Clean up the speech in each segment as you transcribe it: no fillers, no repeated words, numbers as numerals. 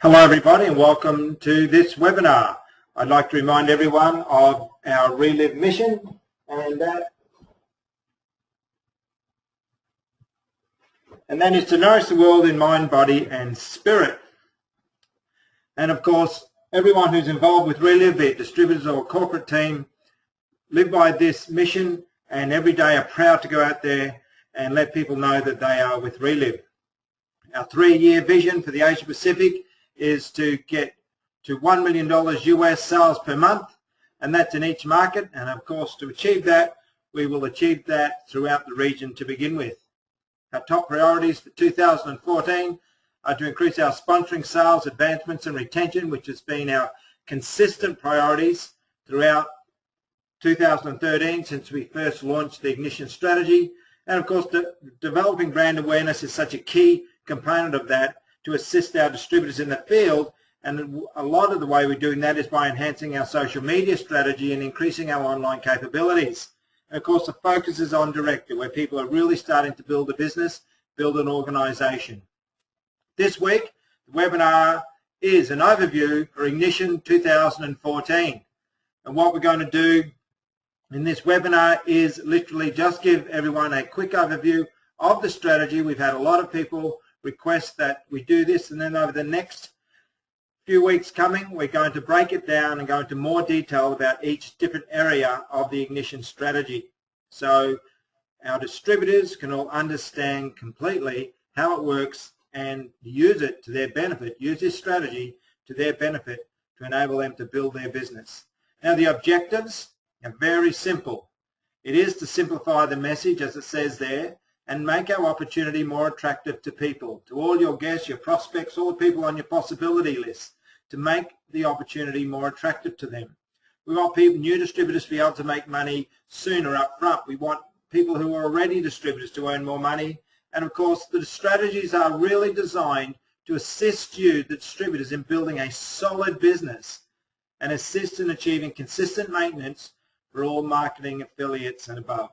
Hello everybody and welcome to this webinar. I'd like to remind everyone of our Reliv mission, and that is to nourish the world in mind, body and spirit. And of course, everyone who's involved with Reliv, be it distributors or corporate team, live by this mission and every day are proud to go out there and let people know that they are with Reliv. Our 3-year vision for the Asia Pacific is to get to $1 million US sales per month, and that's in each market. And of course, to achieve that, we will achieve that throughout the region to begin with. Our top priorities for 2014 are to increase our sponsoring sales, advancements and retention, which has been our consistent priorities throughout 2013 since we first launched the Ignition strategy. And of course, developing brand awareness is such a key component of that, to assist our distributors in the field, and a lot of the way we're doing that is by enhancing our social media strategy and increasing our online capabilities. And of course, the focus is on director, where people are really starting to build a business, build an organization. This week, the webinar is an overview for Ignition 2014. And what we're going to do in this webinar is literally just give everyone a quick overview of the strategy. We've had a lot of people request that we do this, and then over the next few weeks coming, we're going to break it down and go into more detail about each different area of the Ignition strategy, so our distributors can all understand completely how it works and use it to their benefit, use this strategy to their benefit to enable them to build their business. Now, the objectives are very simple. It is to simplify the message, as it says there, and make our opportunity more attractive to people, to all your guests, your prospects, all the people on your possibility list, to make the opportunity more attractive to them. We want people, new distributors, to be able to make money sooner up front. We want people who are already distributors to earn more money. And of course, the strategies are really designed to assist you, the distributors, in building a solid business and assist in achieving consistent maintenance for all marketing affiliates and above.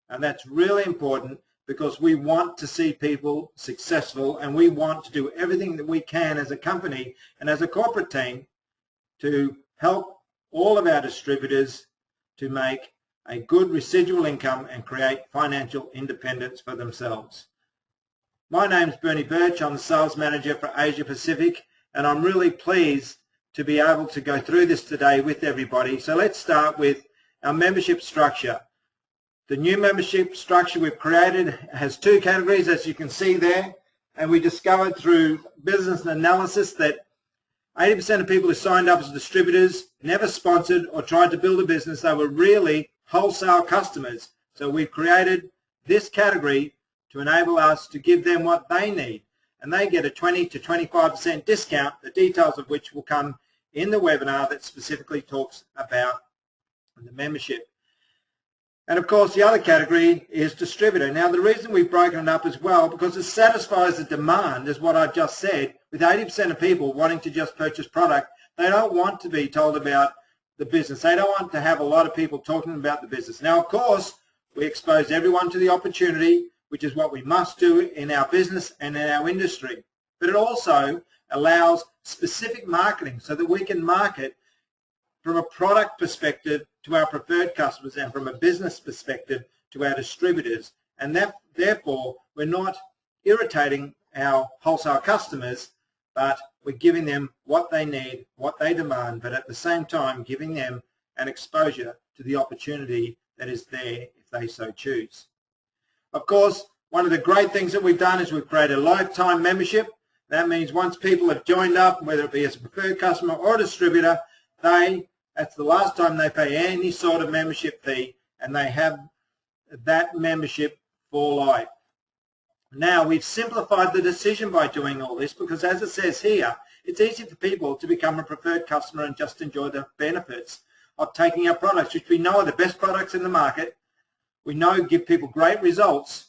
And that's really important, because we want to see people successful, and we want to do everything that we can as a company and as a corporate team to help all of our distributors to make a good residual income and create financial independence for themselves. My name is Bernie Birch. I'm the sales manager for Asia Pacific, and I'm really pleased to be able to go through this today with everybody. So let's start with our membership structure. The new membership structure we've created has 2 categories, as you can see there, and we discovered through business analysis that 80% of people who signed up as distributors never sponsored or tried to build a business. They were really wholesale customers. So we've created this category to enable us to give them what they need, and they get a 20 to 25% discount, the details of which will come in the webinar that specifically talks about the membership. And of course, the other category is distributor. Now, the reason we've broken it up as well, because it satisfies the demand, is what I've just said. With 80% of people wanting to just purchase product, they don't want to be told about the business. They don't want to have a lot of people talking about the business. Now, of course, we expose everyone to the opportunity, which is what we must do in our business and in our industry. But it also allows specific marketing so that we can market from a product perspective to our preferred customers, and from a business perspective to our distributors. And that, therefore, we're not irritating our wholesale customers, but we're giving them what they need, what they demand, but at the same time giving them an exposure to the opportunity that is there if they so choose. Of course, one of the great things that we've done is we've created a lifetime membership. That means once people have joined up, whether it be as a preferred customer or a distributor, that's the last time they pay any sort of membership fee, and they have that membership for life. Now, we've simplified the decision by doing all this, because as it says here, it's easy for people to become a preferred customer and just enjoy the benefits of taking our products, which we know are the best products in the market. We know give people great results,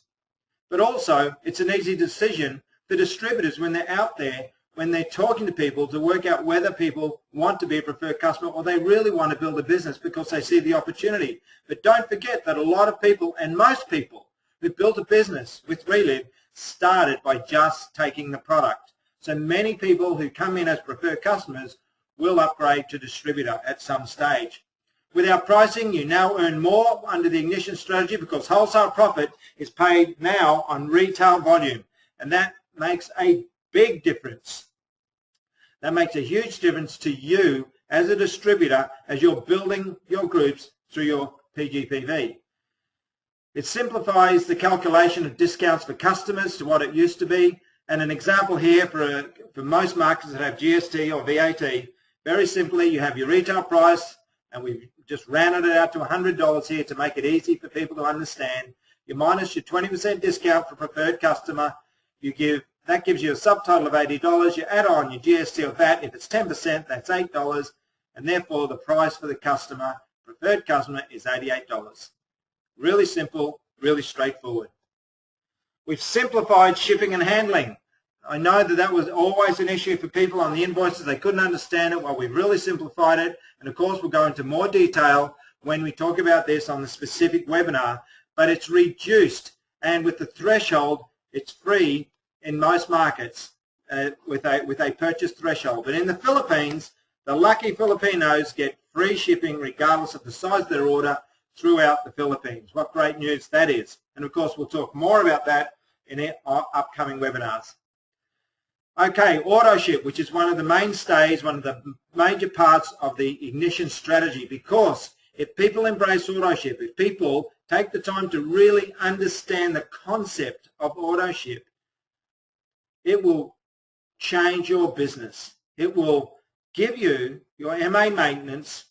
but also it's an easy decision for distributors when they're out there, when they're talking to people, to work out whether people want to be a preferred customer or they really want to build a business because they see the opportunity. But don't forget that a lot of people, and most people who built a business with Reliv, started by just taking the product. So many people who come in as preferred customers will upgrade to distributor at some stage. With our pricing, you now earn more under the Ignition strategy because wholesale profit is paid now on retail volume, and that makes a big difference. That makes a huge difference to you as a distributor as you're building your groups through your PGPV. It simplifies the calculation of discounts for customers to what it used to be. And an example here for most markets that have GST or VAT, very simply, you have your retail price, and we've just rounded it out to $100 here to make it easy for people to understand. You minus your 20% discount for preferred customer. That gives you a subtotal of $80. You add on your GST or VAT. If it's 10%, that's $8. And therefore, the price for the preferred customer, is $88. Really simple, really straightforward. We've simplified shipping and handling. I know that was always an issue for people on the invoices. They couldn't understand it. Well, we've really simplified it. And of course, we'll go into more detail when we talk about this on the specific webinar. But it's reduced. And with the threshold, it's free in most markets with a purchase threshold. But in the Philippines, the lucky Filipinos get free shipping regardless of the size of their order throughout the Philippines. What great news that is. And of course, we'll talk more about that in our upcoming webinars. Okay, auto ship, which is one of the mainstays, one of the major parts of the Ignition strategy, because if people embrace auto ship, if people take the time to really understand the concept of auto ship, it will change your business. It will give you your MA maintenance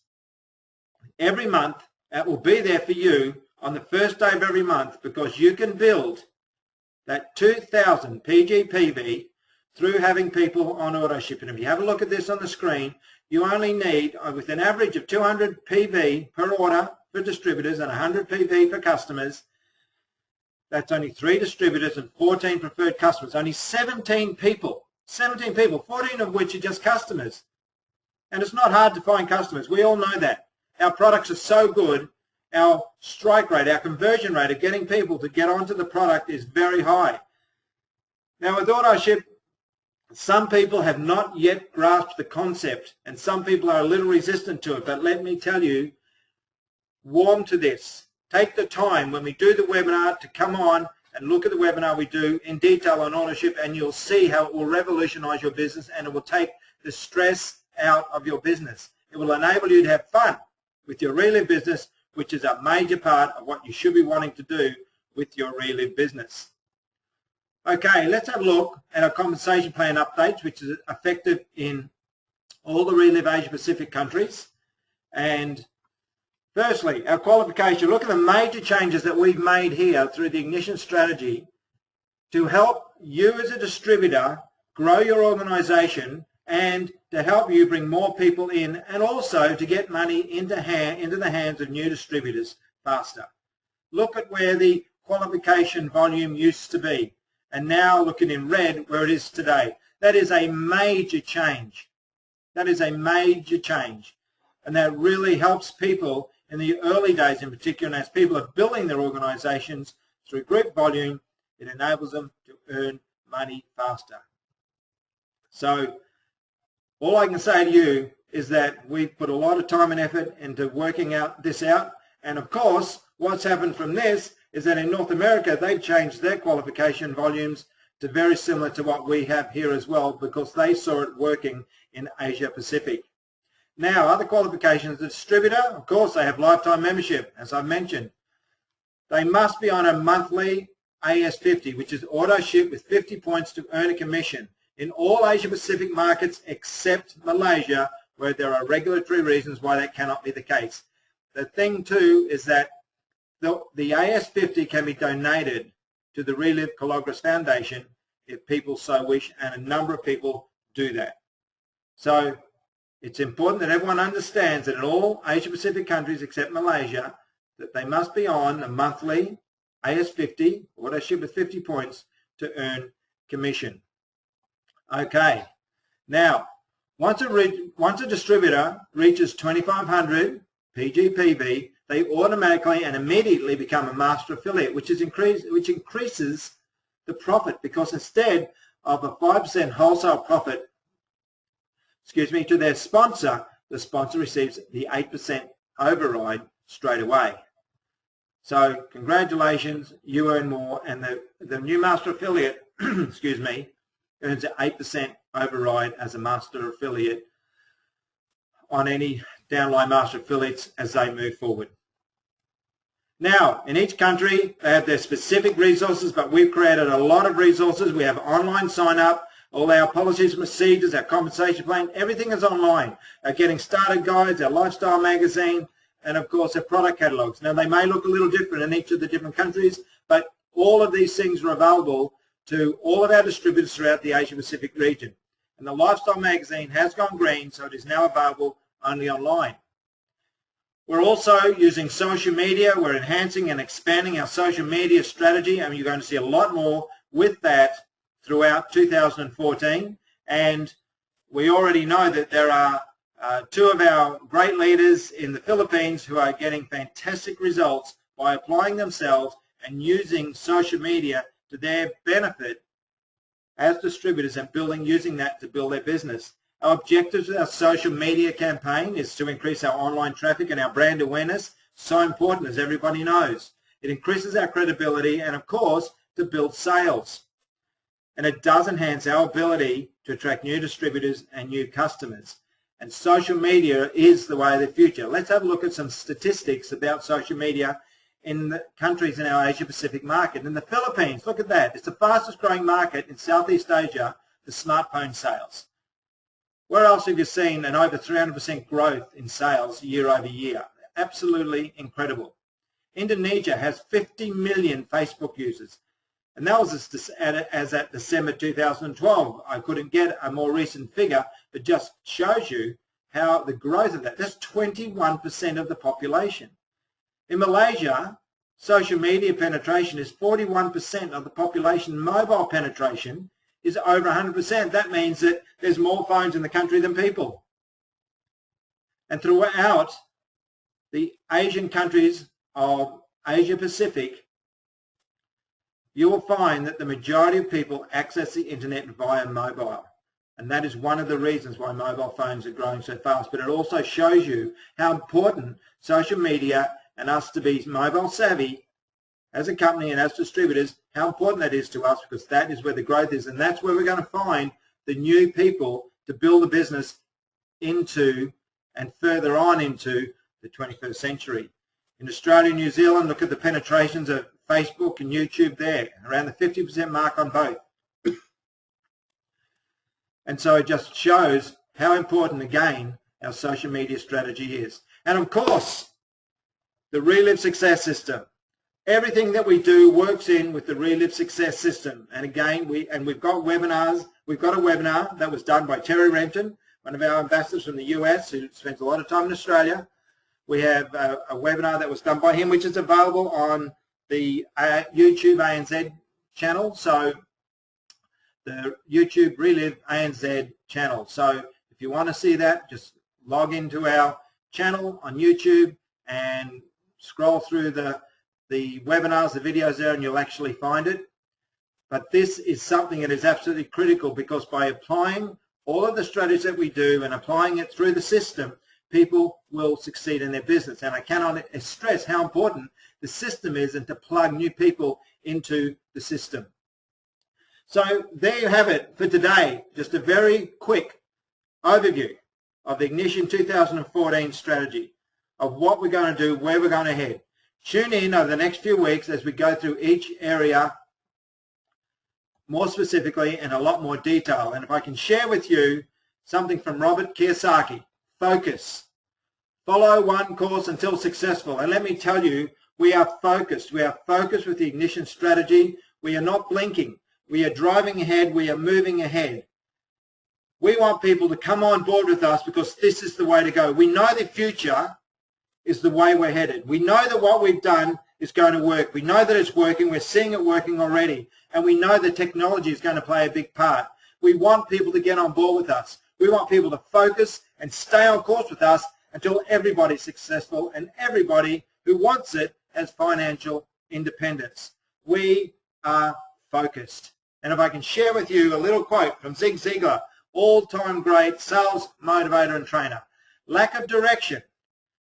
every month. That will be there for you on the first day of every month, because you can build that 2,000 PGPV through having people on auto ship. And if you have a look at this on the screen, you only need, with an average of 200 PV per order for distributors and 100 PV for customers, that's only 3 distributors and 14 preferred customers. Only 17 people, 14 of which are just customers. And it's not hard to find customers. We all know that. Our products are so good. Our strike rate, our conversion rate of getting people to get onto the product is very high. Now with auto ship, some people have not yet grasped the concept, and some people are a little resistant to it. But let me tell you, warm to this. Take the time when we do the webinar to come on and look at the webinar we do in detail on auto ship, and you'll see how it will revolutionize your business, and it will take the stress out of your business. It will enable you to have fun with your Reliv business, which is a major part of what you should be wanting to do with your Reliv business. Okay, let's have a look at our compensation plan updates, which is effective in all the Reliv Asia Pacific countries. And firstly, our qualification. Look at the major changes that we've made here through the Ignition strategy to help you as a distributor grow your organization and to help you bring more people in, and also to get money into the hands of new distributors faster. Look at where the qualification volume used to be, and now looking in red where it is today. That is a major change. That is a major change. And that really helps people in the early days in particular, and as people are building their organizations through group volume, it enables them to earn money faster. So all I can say to you is that we've put a lot of time and effort into working this out. And of course, what's happened from this is that in North America, they've changed their qualification volumes to very similar to what we have here as well, because they saw it working in Asia Pacific. Now, other qualifications, the distributor, of course, they have lifetime membership, as I mentioned. They must be on a monthly AS50, which is auto ship with 50 points to earn a commission in all Asia Pacific markets except Malaysia, where there are regulatory reasons why that cannot be the case. The thing too is that the AS50 can be donated to the Reliv Calogres Foundation if people so wish, and a number of people do that. So it's important that everyone understands that in all Asia Pacific countries except Malaysia, that they must be on a monthly AS50, auto ship with 50 points, to earn commission. Okay, now once a distributor reaches 2,500 PGPV, they automatically and immediately become a master affiliate, which increases the profit, because instead of a 5% wholesale profit, to their sponsor, the sponsor receives the 8% override straight away. So congratulations, you earn more, and the new master affiliate, earns an 8% override as a master affiliate on any downline master affiliates as they move forward. Now, in each country, they have their specific resources, but we've created a lot of resources. We have online sign-up, all our policies and procedures, our compensation plan, everything is online. Our getting started guides, our lifestyle magazine, and of course our product catalogs. Now, they may look a little different in each of the different countries, but all of these things are available to all of our distributors throughout the Asia Pacific region. And the lifestyle magazine has gone green, so it is now available only online. We're also using social media. We're enhancing and expanding our social media strategy, and you're going to see a lot more with that throughout 2014. And we already know that there are two of our great leaders in the Philippines who are getting fantastic results by applying themselves and using social media to their benefit as distributors and using that to build their business. Our objectives with our social media campaign is to increase our online traffic and our brand awareness. So important, as everybody knows. It increases our credibility and, of course, to build sales. And it does enhance our ability to attract new distributors and new customers. And social media is the way of the future. Let's have a look at some statistics about social media in the countries in our Asia Pacific market. In the Philippines, look at that. It's the fastest growing market in Southeast Asia for smartphone sales. Where else have you seen an over 300% growth in sales year over year? Absolutely incredible. Indonesia has 50 million Facebook users. And that was as at December 2012. I couldn't get a more recent figure, but just shows you how the growth of that. That's 21% of the population. In Malaysia, social media penetration is 41% of the population. Mobile penetration is over 100%. That means that there's more phones in the country than people. And throughout the Asian countries of Asia Pacific, you will find that the majority of people access the internet via mobile. And that is one of the reasons why mobile phones are growing so fast. But it also shows you how important social media and us to be mobile savvy as a company and as distributors, how important that is to us, because that is where the growth is. And that's where we're going to find the new people to build a business into and further on into the 21st century. In Australia and New Zealand, look at the penetrations of Facebook and YouTube there, around the 50% mark on both. And so it just shows how important, again, our social media strategy is. And of course, the Reliv Success System. Everything that we do works in with the Reliv Success System. And again, we've got webinars. We've got a webinar that was done by Terry Renton, one of our ambassadors from the US who spends a lot of time in Australia. We have a webinar that was done by him, which is available on the YouTube ANZ channel. So the YouTube Reliv ANZ channel. So if you want to see that, just log into our channel on YouTube and scroll through the webinars, the videos there, and you'll actually find it. But this is something that is absolutely critical, because by applying all of the strategies that we do and applying it through the system, people will succeed in their business. And I cannot stress how important the system is and to plug new people into the system. So there you have it for today. Just a very quick overview of the Ignition 2014 strategy, of what we're going to do, where we're going to head. Tune in over the next few weeks as we go through each area more specifically in a lot more detail. And if I can share with you something from Robert Kiyosaki, focus. Follow one course until successful. And let me tell you, we are focused. We are focused with the Ignition strategy. We are not blinking. We are driving ahead. We are moving ahead. We want people to come on board with us because this is the way to go. We know the future is the way we're headed. We know that what we've done is going to work. We know that it's working. We're seeing it working already. And we know that technology is going to play a big part. We want people to get on board with us. We want people to focus and stay on course with us until everybody's successful and everybody who wants it has financial independence. We are focused. And if I can share with you a little quote from Zig Ziglar, all-time great sales motivator and trainer. Lack of direction,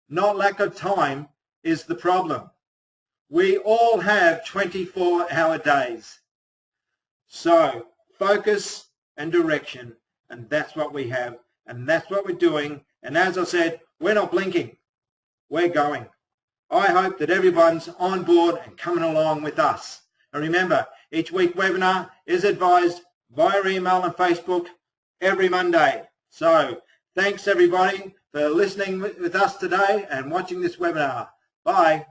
not lack of time, is the problem. We all have 24-hour days. So focus and direction, and that's what we have, and that's what we're doing. And as I said, we're not blinking, we're going. I hope that everyone's on board and coming along with us. And remember, each week webinar is advised via email and Facebook every Monday. So thanks everybody for listening with us today and watching this webinar. Bye.